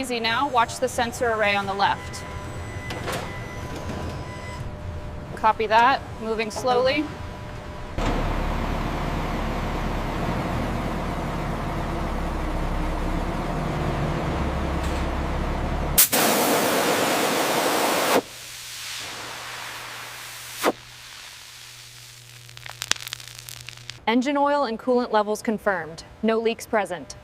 easy now. Watch the sensor array on the left. Copy that, moving slowly. Engine oil and coolant levels confirmed. No leaks present.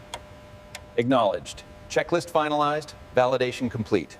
Acknowledged. Checklist finalized. Validation complete.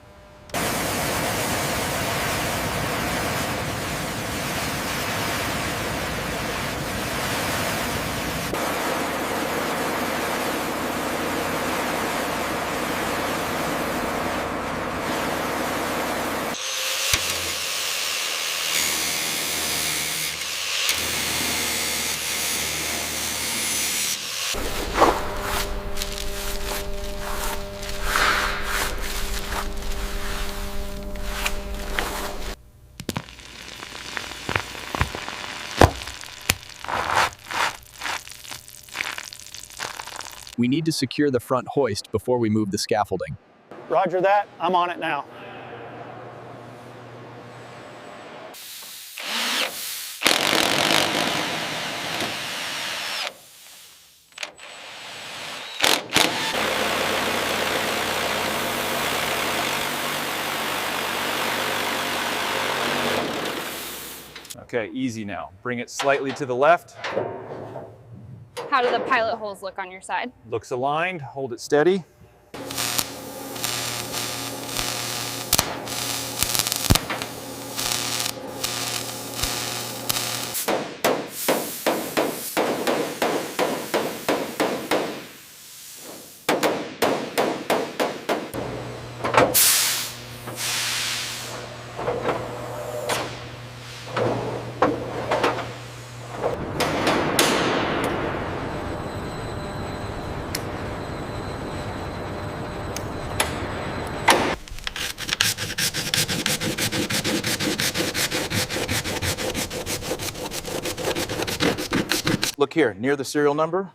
We need to secure the front hoist before we move the scaffolding. Roger that. I'm on it now. Okay, easy now. Bring it slightly to the left. How do the pilot holes look on your side? Looks aligned. Hold it steady. Look here, near the serial number,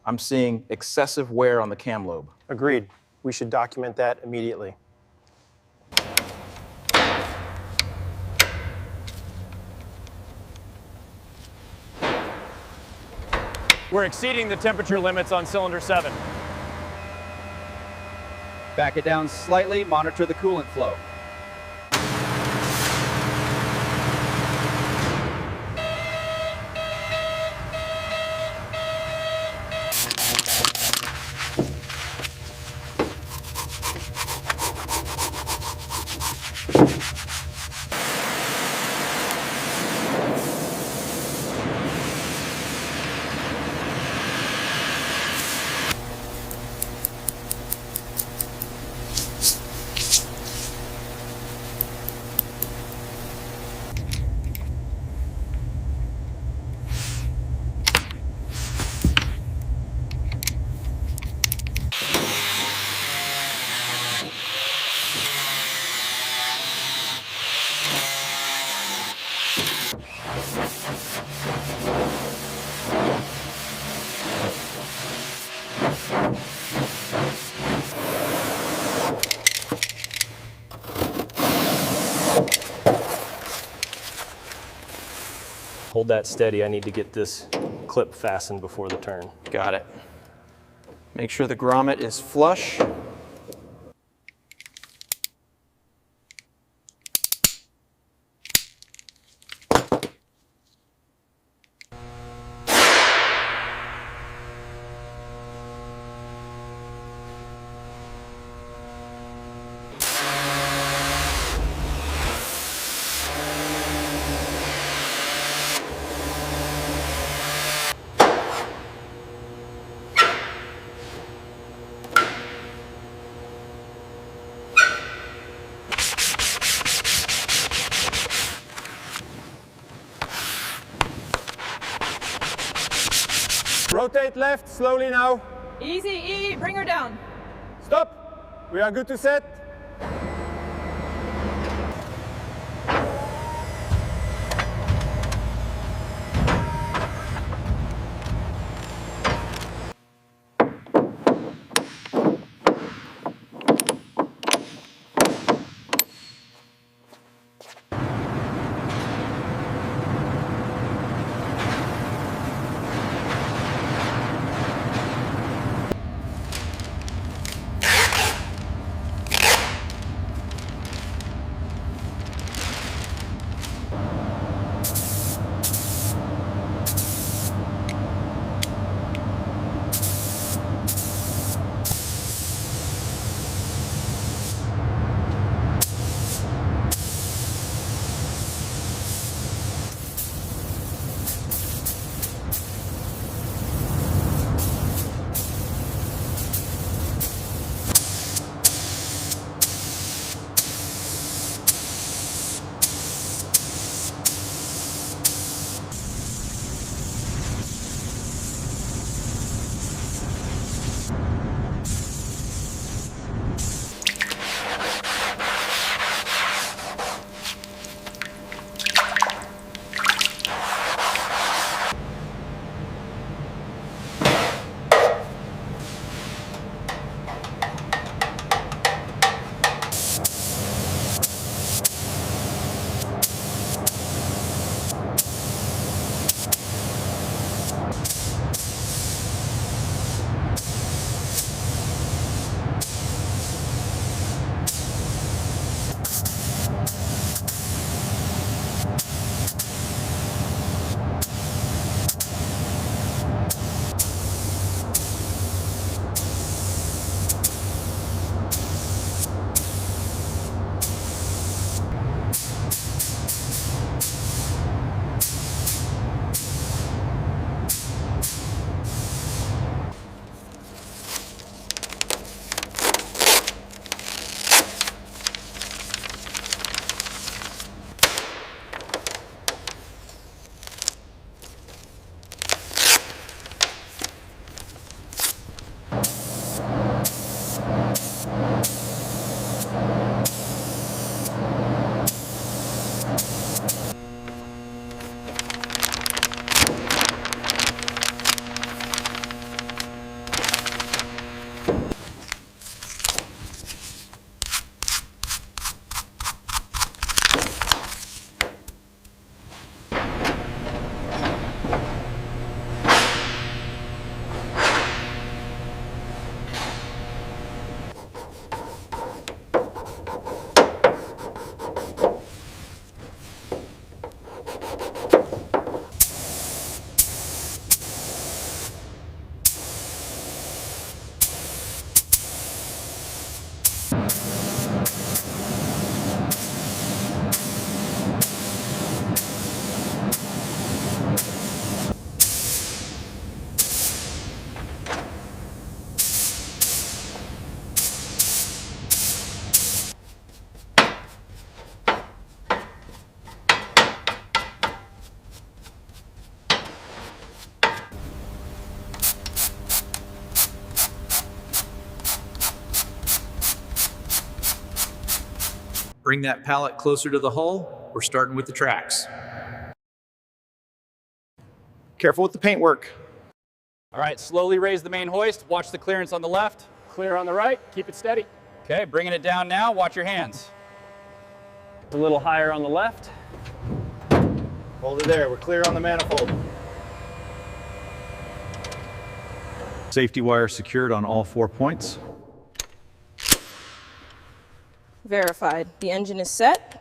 I'm seeing excessive wear on the cam lobe. Agreed. We should document that immediately. We're exceeding the temperature limits on cylinder 7. Back it down slightly, monitor the coolant flow. Hold that steady. I need to get this clip fastened before the turn. Got it. Make sure the grommet is flush. Rotate left, slowly now. Easy, E, bring her down. Stop. We are good to set. Bring that pallet closer to the hull. We're starting with the tracks. Careful with the paintwork. All right, slowly raise the main hoist. Watch the clearance on the left. Clear on the right. Keep it steady. Okay, bringing it down now. Watch your hands. A little higher on the left. Hold it there. We're clear on the manifold. Safety wire secured on all 4 points. Verified. The engine is set.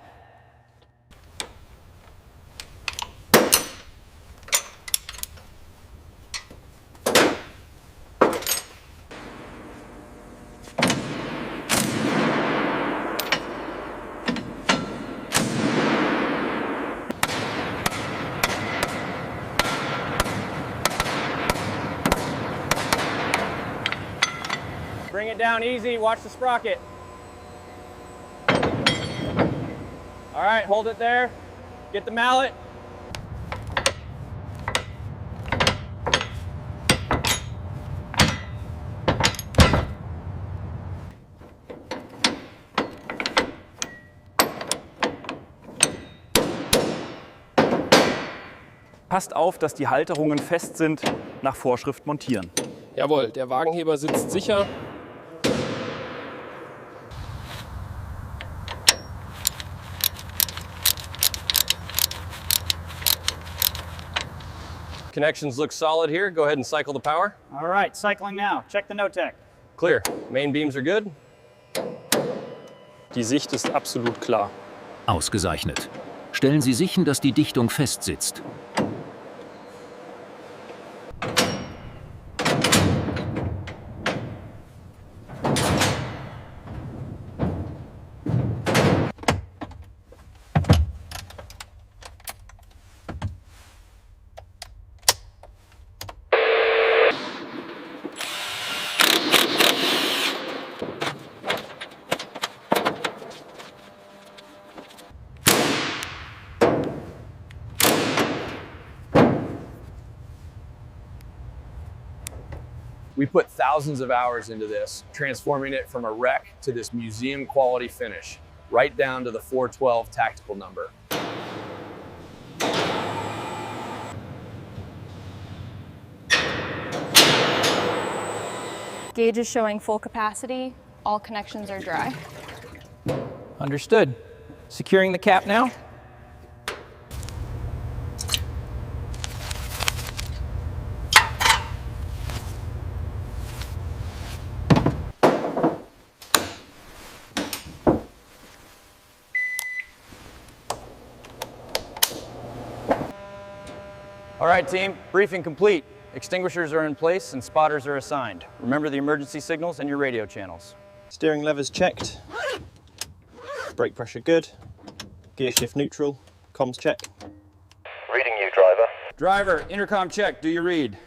Bring it down easy. Watch the sprocket. All right, hold it there. Get the mallet. Passt auf, dass die Halterungen fest sind, nach Vorschrift montieren. Jawohl, der Wagenheber sitzt sicher. Connections look solid here. Go ahead and cycle the power. All right, cycling now. Check the no-tech. Clear. Main beams are good. Die Sicht ist absolut klar. Ausgezeichnet. Stellen Sie sicher, dass die Dichtung fest sitzt. We put thousands of hours into this, transforming it from a wreck to this museum quality finish, right down to the 412 tactical number. Gauge is showing full capacity. All connections are dry. Understood. Securing the cap now. All right, team, briefing complete. Extinguishers are in place and spotters are assigned. Remember the emergency signals and your radio channels. Steering levers checked. Brake pressure good. Gear shift neutral. Comms check. Reading you, driver. Driver, intercom check, do you read?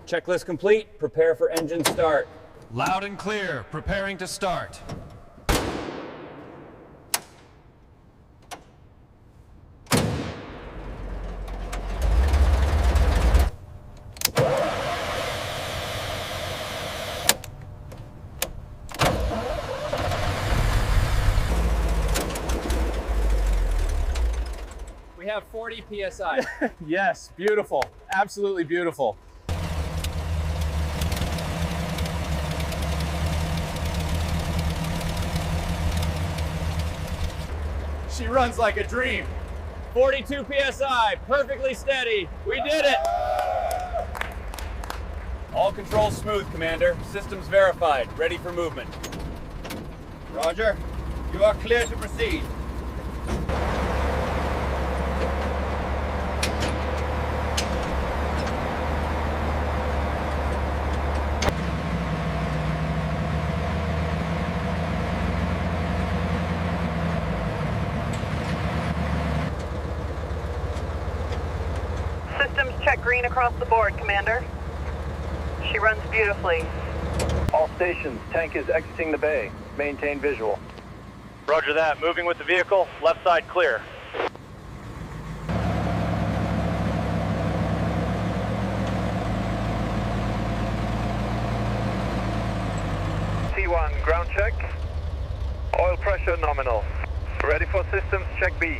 Checklist complete, prepare for engine start. Loud and clear, preparing to start. We have 40 PSI. Yes, beautiful, absolutely beautiful. She runs like a dream. 42 PSI, perfectly steady. We did it. All controls smooth, Commander. Systems verified, ready for movement. Roger. You are clear to proceed. Systems check green across the board, Commander. She runs beautifully. All stations, tank is exiting the bay. Maintain visual. Roger that. Moving with the vehicle. Left side clear. T1, ground check. Oil pressure nominal. Ready for systems, check B.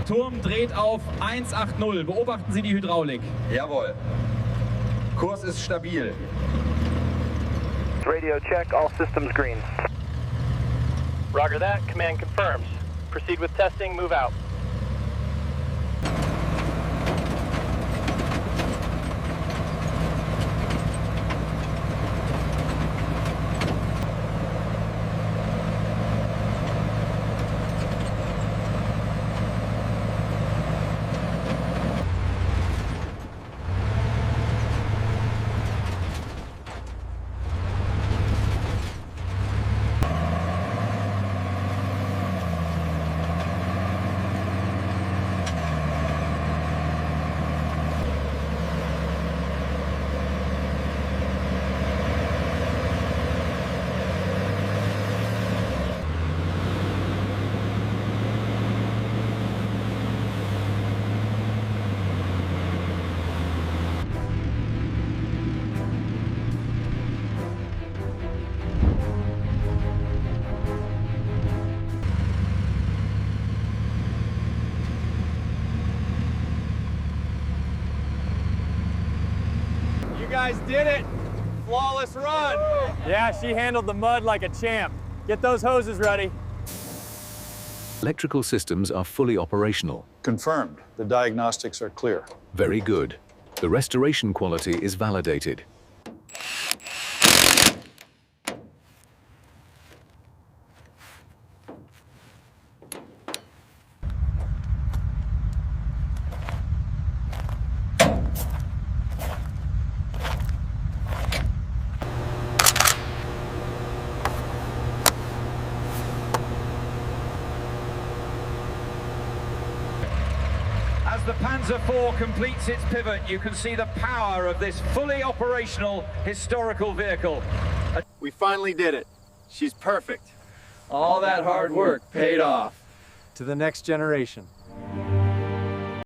Turm dreht auf 180. Beobachten Sie die Hydraulik. Jawohl. Kurs ist stabil. Radio check, all systems green. Roger that. Command confirms. Proceed with testing. Move out. You guys did it! Flawless run! Yeah, she handled the mud like a champ. Get those hoses ready. Electrical systems are fully operational. Confirmed. The diagnostics are clear. Very good. The restoration quality is validated. As the Panzer IV completes its pivot, you can see the power of this fully operational historical vehicle. We finally did it. She's perfect. All that hard work paid off. To the next generation.